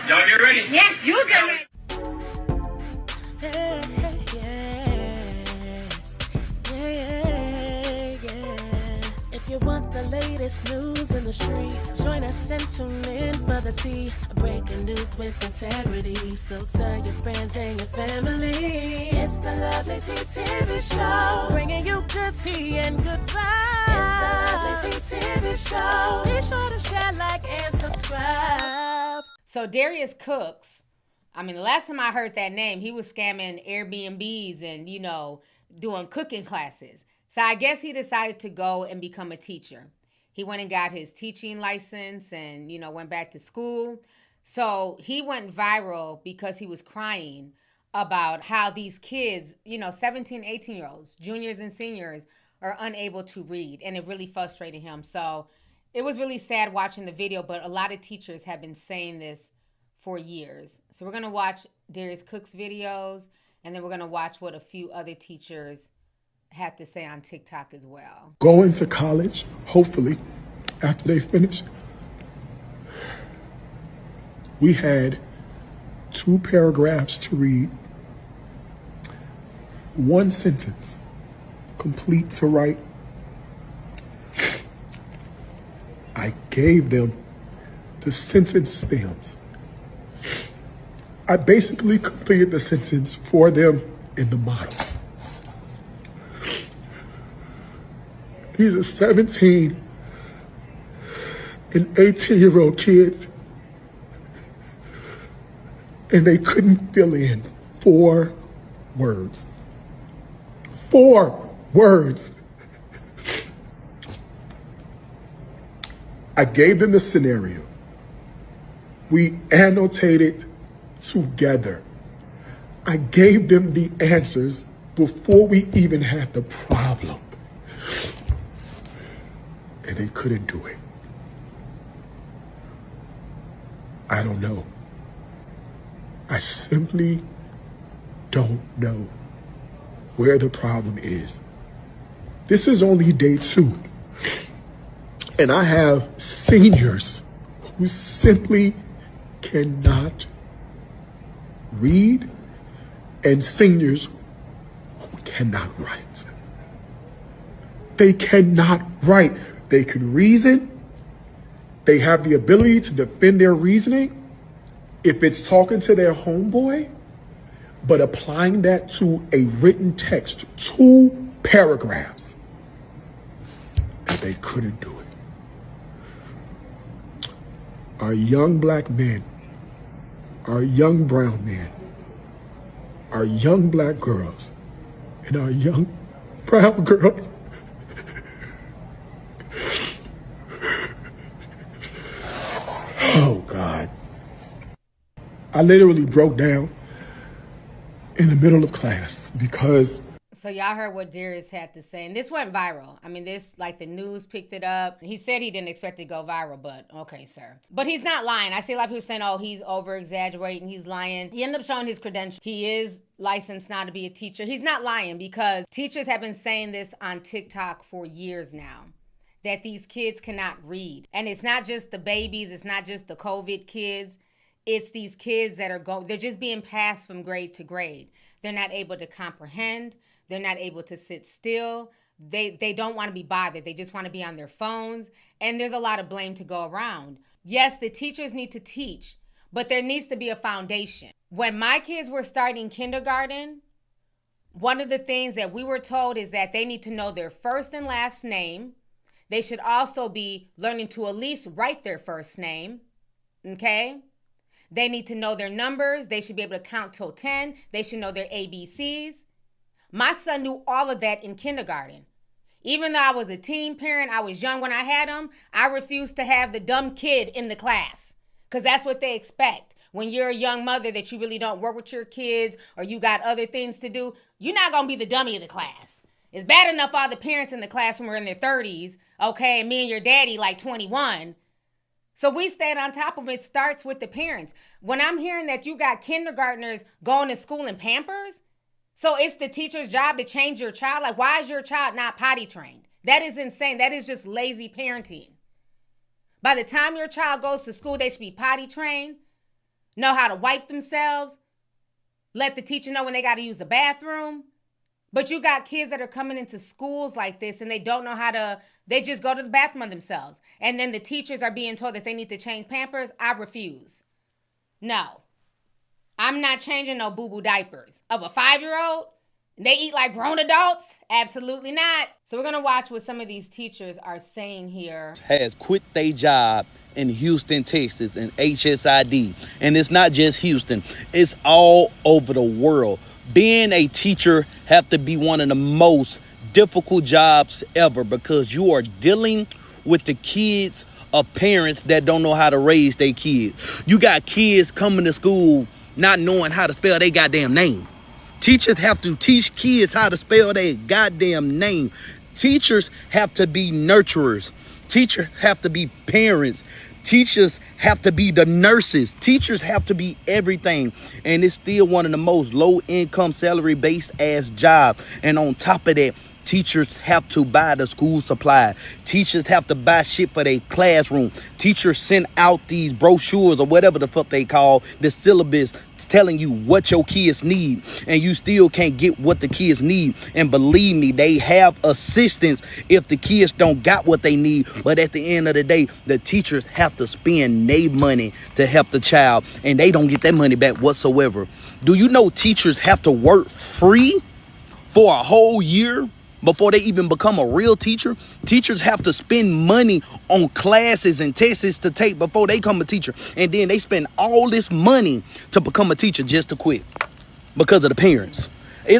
Y'all get ready? Yes, you get ready. If you want the latest news in the streets, join us and tune in for the tea. Breaking news with integrity. So tell your friends and your family. It's the Lovely Tea TV show, bringing you good tea and good vibes. It's the Lovely Tea TV show. Be sure to share, like, and subscribe. So Darius Cooks, I mean, the last time I heard that name, he was scamming Airbnbs and, you know, doing cooking classes. So I guess he decided to go and become a teacher. He went and got his teaching license and, you know, went back to school. So he went viral because he was crying about how these kids, you know, 17, 18-year-olds, juniors and seniors, are unable to read. And it really frustrated him. So it was really sad watching the video, but a lot of teachers have been saying this for years. So we're going to watch Darius Cooks' videos, and then we're going to watch what a few other teachers have to say on TikTok as well. Going to college, hopefully, after they finish. We had 2 paragraphs to read, 1 sentence, complete to write. I gave them the sentence stems. I basically completed the sentence for them in the model. These are 17 and 18-year-old kids, and they couldn't fill in 4 words. 4 words. I gave them the scenario. We annotated together. I gave them the answers before we even had the problem. And they couldn't do it. I don't know. I simply don't know where the problem is. This is only day 2. And I have seniors who simply cannot read and seniors who cannot write. They cannot write. They can reason. They have the ability to defend their reasoning if it's talking to their homeboy, but applying that to a written text, 2 paragraphs, and they couldn't do it. Our young black men, our young brown men, our young black girls, and our young brown girls oh, God. I literally broke down in the middle of class because... So y'all heard what Darius had to say, and this went viral. I mean, this, like, the news picked it up. He said he didn't expect it to go viral, but okay, sir. But he's not lying. I see a lot of people saying, oh, he's over-exaggerating, he's lying. He ended up showing his credentials. He is licensed now to be a teacher. He's not lying because teachers have been saying this on TikTok for years now, that these kids cannot read. And it's not just the babies, it's not just the COVID kids. It's these kids that are they're just being passed from grade to grade. They're not able to comprehend. They're not able to sit still. They don't want to be bothered. They just want to be on their phones. And there's a lot of blame to go around. Yes, the teachers need to teach, but there needs to be a foundation. When my kids were starting kindergarten, one of the things that we were told is that they need to know their first and last name. They should also be learning to at least write their first name, okay? They need to know their numbers. They should be able to count till 10. They should know their ABCs. My son knew all of that in kindergarten. Even though I was a teen parent, I was young when I had him, I refused to have the dumb kid in the class because that's what they expect. When you're a young mother that you really don't work with your kids or you got other things to do, you're not going to be the dummy of the class. It's bad enough all the parents in the classroom are in their 30s, okay, and me and your daddy like 21. So we stayed on top of it. It starts with the parents. When I'm hearing that you got kindergartners going to school in Pampers, so it's the teacher's job to change your child? Like, why is your child not potty trained? That is insane. That is just lazy parenting. By the time your child goes to school, they should be potty trained. know how to wipe themselves, let the teacher know when they got to use the bathroom. But you got kids that are coming into schools like this and they don't know how to, they just go to the bathroom on themselves. And then the teachers are being told that they need to change Pampers. I refuse. No. I'm not changing no boo-boo diapers of a 5-year-old. They eat like grown adults? Absolutely not. So we're going to watch what some of these teachers are saying here. Has quit their job in Houston, Texas, and HSID. And it's not just Houston. It's all over the world. Being a teacher have to be one of the most difficult jobs ever because you are dealing with the kids of parents that don't know how to raise their kids. You got kids coming to school not knowing how to spell their goddamn name. Teachers have to teach kids how to spell their goddamn name. Teachers have to be nurturers. Teachers have to be parents. Teachers have to be the nurses. Teachers have to be everything. And it's still one of the most low-income, salary-based ass job. And on top of that, teachers have to buy the school supply. Teachers have to buy shit for their classroom. Teachers send out these brochures or whatever the fuck they call the syllabus telling you what your kids need, and you still can't get what the kids need. And believe me, they have assistance if the kids don't got what they need. But at the end of the day, the teachers have to spend their money to help the child, and they don't get that money back whatsoever. Do you know teachers have to work free for a whole year before they even become a real teacher? Teachers have to spend money on classes and tests to take before they become a teacher. And then they spend all this money to become a teacher just to quit because of the parents.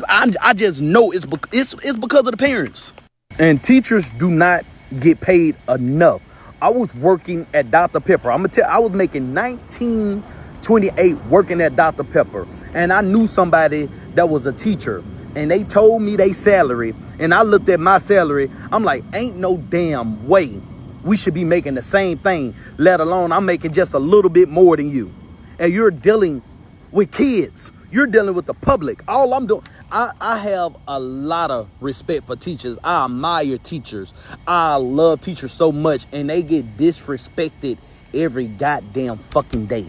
I just know it's because of the parents. And teachers do not get paid enough. I was working at Dr. Pepper. I was making $19.28 working at Dr. Pepper. And I knew somebody that was a teacher. And they told me their salary, and I looked at my salary. I'm like, ain't no damn way we should be making the same thing, let alone I'm making just a little bit more than you. And you're dealing with kids. You're dealing with the public. All I'm doing, I have a lot of respect for teachers. I admire teachers. I love teachers so much, and they get disrespected every goddamn fucking day.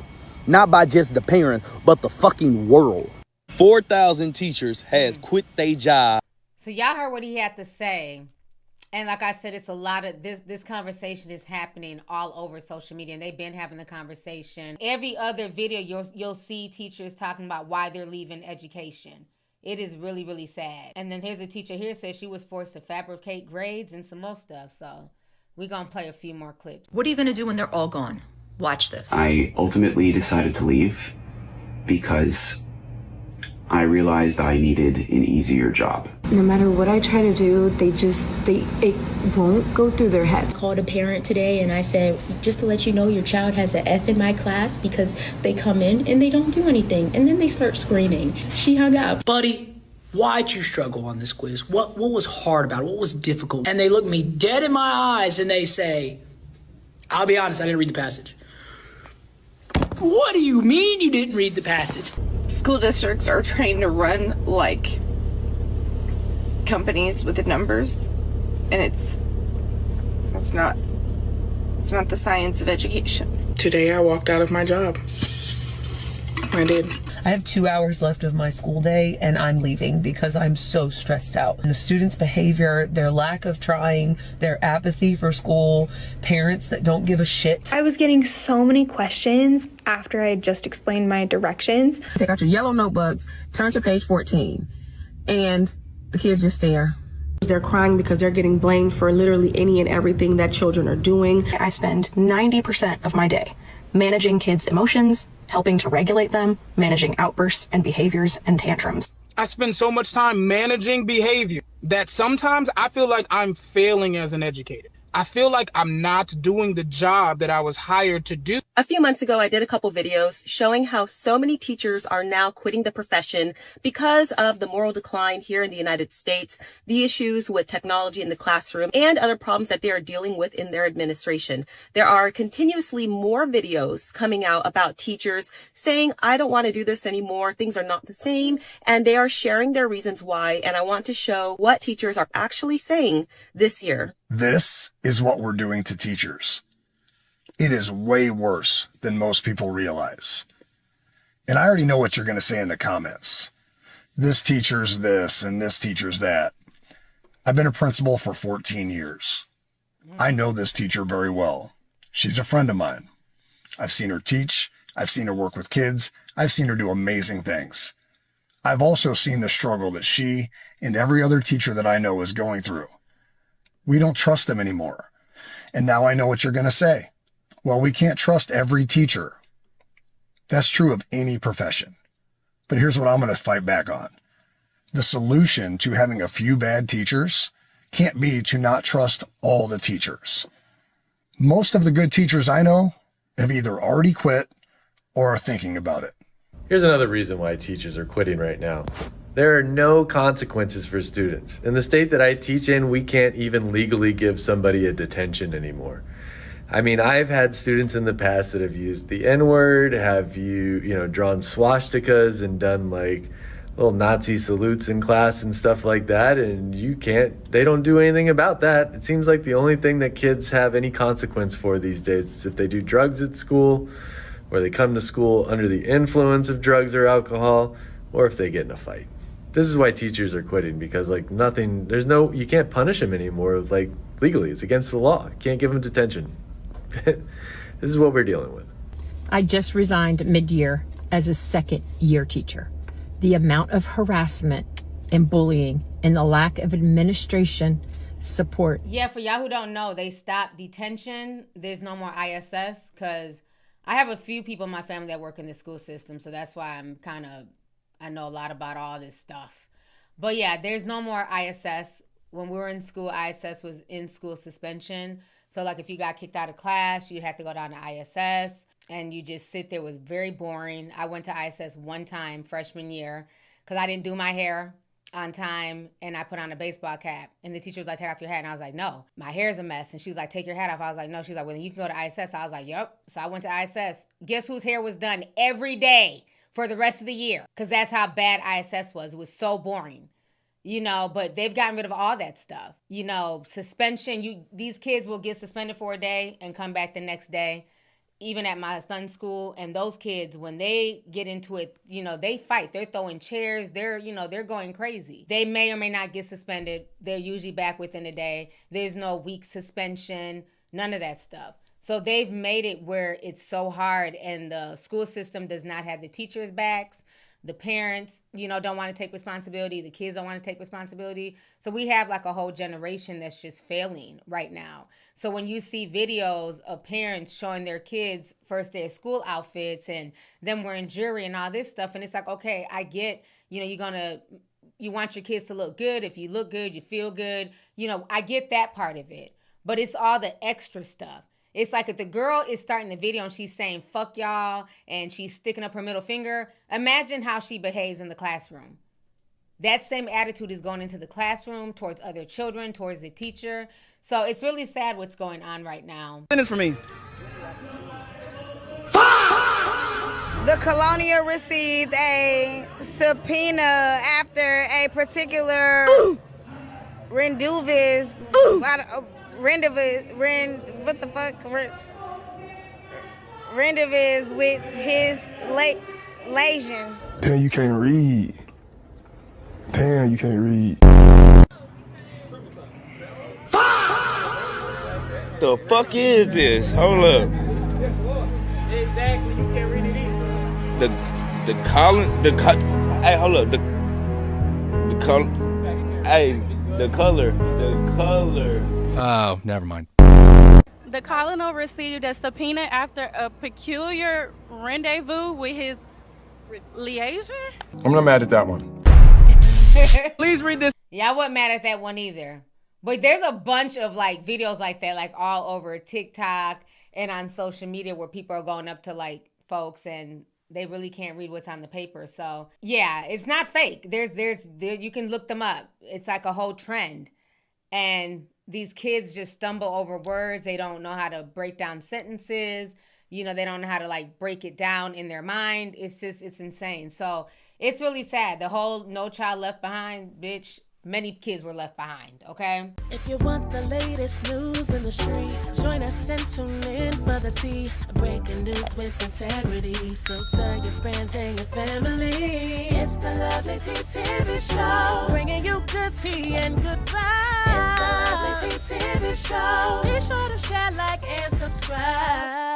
Not by just the parents, but the fucking world. 4,000 teachers has quit their job. So y'all heard what he had to say. And like I said, it's a lot of this conversation is happening all over social media, and they've been having the conversation. Every other video you'll see teachers talking about why they're leaving education. It is really, really sad. And then here's a teacher here says she was forced to fabricate grades and some more stuff. So we're going to play a few more clips. What are you going to do when they're all gone? Watch this. I ultimately decided to leave because I realized I needed an easier job. No matter what I try to do, it won't go through their heads. I called a parent today and I said, just to let you know, your child has an F in my class because they come in and they don't do anything. And then they start screaming. She hung up. Buddy, why'd you struggle on this quiz? What was hard about it? What was difficult? And they look me dead in my eyes and they say, I'll be honest, I didn't read the passage. What do you mean you didn't read the passage? School districts are trying to run like companies with the numbers, and it's not the science of education. Today I walked out of my job. I did. I have 2 hours left of my school day and I'm leaving because I'm so stressed out. And the students' behavior, their lack of trying, their apathy for school, parents that don't give a shit. I was getting so many questions after I had just explained my directions. Take out your yellow notebooks, turn to page 14, and the kids just stare. They're crying because they're getting blamed for literally any and everything that children are doing. I spend 90% of my day managing kids' emotions, helping to regulate them, managing outbursts and behaviors and tantrums. I spend so much time managing behavior that sometimes I feel like I'm failing as an educator. I feel like I'm not doing the job that I was hired to do. A few months ago, I did a couple videos showing how so many teachers are now quitting the profession because of the moral decline here in the United States, the issues with technology in the classroom, and other problems that they are dealing with in their administration. There are continuously more videos coming out about teachers saying, I don't want to do this anymore. Things are not the same. And they are sharing their reasons why. And I want to show what teachers are actually saying this year. This is what we're doing to teachers. It is way worse than most people realize. And I already know what you're going to say in the comments. This teacher's this and this teacher's that. I've been a principal for 14 years. I know this teacher very well. She's a friend of mine. I've seen her teach. I've seen her work with kids. I've seen her do amazing things. I've also seen the struggle that she and every other teacher that I know is going through. We don't trust them anymore. And now I know what you're going to say. Well, we can't trust every teacher. That's true of any profession. But here's what I'm going to fight back on. The solution to having a few bad teachers can't be to not trust all the teachers. Most of the good teachers I know have either already quit or are thinking about it. Here's another reason why teachers are quitting right now. There are no consequences for students. In the state that I teach in, we can't even legally give somebody a detention anymore. I mean, I've had students in the past that have used the N-word, have drawn swastikas and done like little Nazi salutes in class and stuff like that, and they don't do anything about that. It seems like the only thing that kids have any consequence for these days is if they do drugs at school, or they come to school under the influence of drugs or alcohol, or if they get in a fight. This is why teachers are quitting, because you can't punish them anymore, like legally. It's against the law. You can't give them detention. This is what we're dealing with. I just resigned mid-year as a second-year teacher. The amount of harassment and bullying and the lack of administration support. Yeah, for y'all who don't know, they stopped detention. There's no more ISS because I have a few people in my family that work in the school system, so that's why I know a lot about all this stuff. But yeah, there's no more ISS. When we were in school, ISS was in school suspension. So like if you got kicked out of class, you'd have to go down to ISS and you just sit there. It was very boring. I went to ISS one time freshman year because I didn't do my hair on time and I put on a baseball cap. And the teacher was like, take off your hat. And I was like, no, my hair's a mess. And she was like, take your hat off. I was like, no. She was like, well, then you can go to ISS. I was like, yep. So I went to ISS. Guess whose hair was done every day for the rest of the year? Because that's how bad ISS was. It was so boring. But they've gotten rid of all that stuff. Suspension, these kids will get suspended for a day and come back the next day, even at my son's school. And those kids, when they get into it, they fight. They're throwing chairs. They're going crazy. They may or may not get suspended. They're usually back within a day. There's no week suspension, none of that stuff. So they've made it where it's so hard and the school system does not have the teachers' backs. The parents, don't want to take responsibility. The kids don't want to take responsibility. So we have like a whole generation that's just failing right now. So when you see videos of parents showing their kids first day of school outfits and them wearing jewelry and all this stuff, and it's like, okay, I get, you want your kids to look good. If you look good, you feel good. I get that part of it. But it's all the extra stuff. It's like if the girl is starting the video and she's saying, fuck y'all, and she's sticking up her middle finger, imagine how she behaves in the classroom. That same attitude is going into the classroom, towards other children, towards the teacher. So it's really sad what's going on right now. Sentence for me. The Colonial received a subpoena after a particular rendezvous with his Lasian. Damn, you can't read. Damn, you can't read. The fuck is this? Hold up. Exactly, you can't read it either. Hey, hold up. The color. Oh, never mind. The colonel received a subpoena after a peculiar rendezvous with his liaison. I'm not mad at that one. Please read this. Yeah, I wasn't mad at that one either. But there's a bunch of like videos like that, like all over TikTok and on social media where people are going up to like folks and they really can't read what's on the paper. So yeah, it's not fake. There's you can look them up. It's like a whole trend. And these kids just stumble over words. They don't know how to break down sentences. They don't know how to like break it down in their mind. It's insane. So it's really sad. The whole No Child Left Behind, bitch, many kids were left behind, okay? If you want the latest news in the streets, join us and tune in for the tea. Breaking news with integrity. So tell your friends and your family. It's the Lovely Tea TV show. Bringing you good tea and good vibes. It's the Lovely Tea TV show. Be sure to share, like, and subscribe.